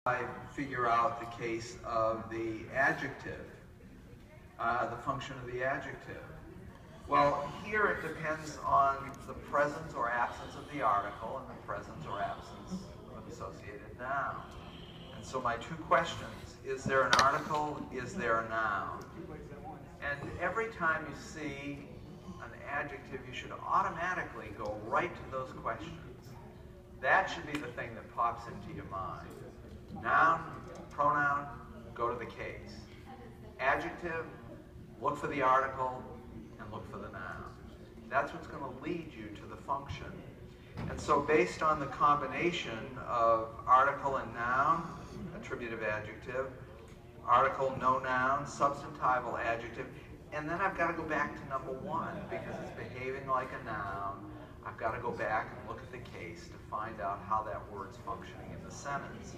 I figure out the case of the adjective, the function of the adjective? Well, here it depends on the presence or absence of the article and the presence or absence of an associated noun. And so my two questions, is there an article, is there a noun? And every time you see an adjective, you should automatically go right to those questions. That should be the thing that pops into your mind. Noun, pronoun, go to the case. Adjective, look for the article, and look for the noun. That's what's going to lead you to the function. And so based on the combination of article and noun, attributive adjective, article, no noun, substantival adjective, and then I've got to go back to number one because it's behaving like a noun. I've got to go back and look at the case to find out how that word's functioning in the sentence.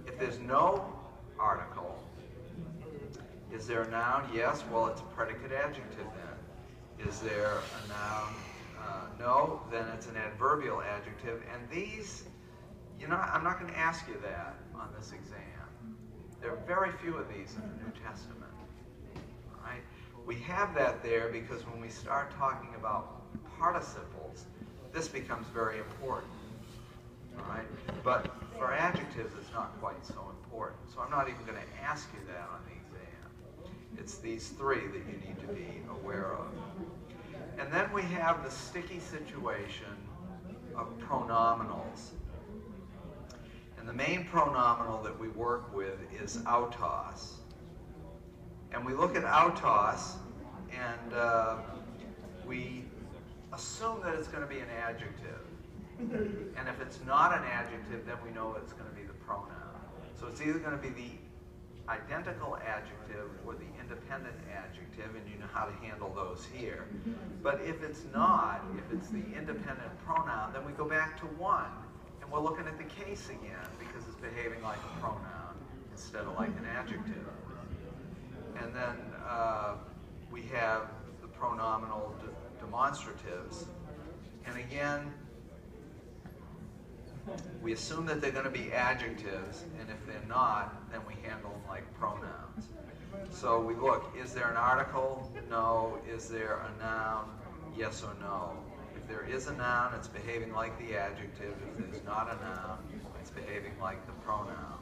If there's no article, is there a noun? Yes. Well, it's a predicate adjective then. Is there a noun? No. Then it's an adverbial adjective. And these, I'm not going to ask you that on this exam. There are very few of these in the New Testament. Right? We have that there because when we start talking about participles, this becomes very important. All right? But for adjectives, it's not quite so important. So I'm not even going to ask you that on the exam. It's these three that you need to be aware of. And then we have the sticky situation of pronominals. And the main pronominal that we work with is autos. And we look at autos and we assume that it's going to be an adjective. And if it's not an adjective, then we know it's going to be the pronoun. So it's either going to be the identical adjective or the independent adjective, and you know how to handle those here. But if it's not, if it's the independent pronoun, then we go back to one, and we're looking at the case again because it's behaving like a pronoun instead of like an adjective. And then we have the pronominal demonstratives, and again, we assume that they're going to be adjectives, and if they're not, then we handle them like pronouns. So we look, is there an article? No. Is there a noun? Yes or no. If there is a noun, it's behaving like the adjective. If there's not a noun, it's behaving like the pronoun.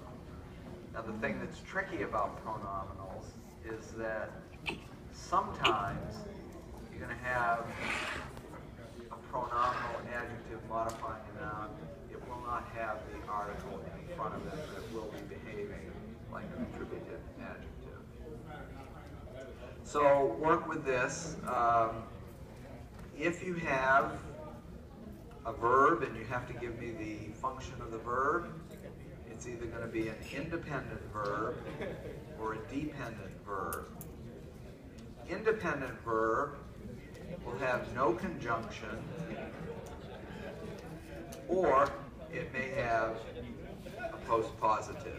Now the thing that's tricky about pronominals is that sometimes you're going to have a pronominal adjective modifying a noun. It will not have the article in front of it, but it will be behaving like an attributive adjective. So work with this. If you have a verb and you have to give me the function of the verb, it's either going to be an independent verb or a dependent verb. Independent verb will have no conjunction, or it may have a postpositive.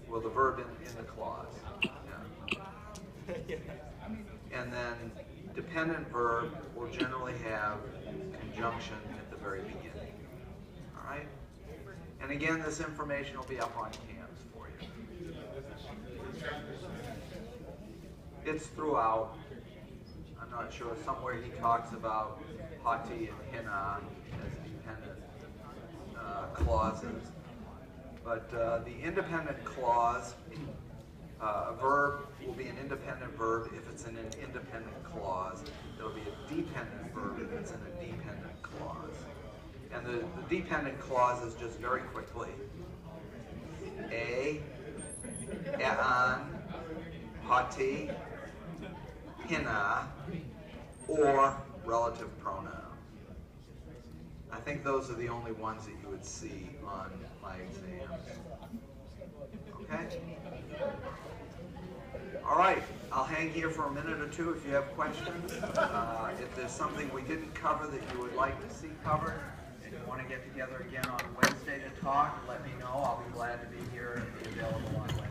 Well, the verb in the clause. Yeah. And then dependent verb will generally have conjunction at the very beginning. All right? And again, this information will be up on cams for you. It's throughout. I'm not sure. Somewhere he talks about hati and hina as dependent clauses. But the independent clause, a verb will be an independent verb if it's in an independent clause. It'll be a dependent verb if it's in a dependent clause. And the dependent clauses, just very quickly, an, hati, hina, or relative pronoun. I think those are the only ones that you would see on my exams. Okay? All right, I'll hang here for a minute or two if you have questions. If there's something we didn't cover that you would like to see covered, and you want to get together again on Wednesday to talk, let me know. I'll be glad to be here and be available on Wednesday.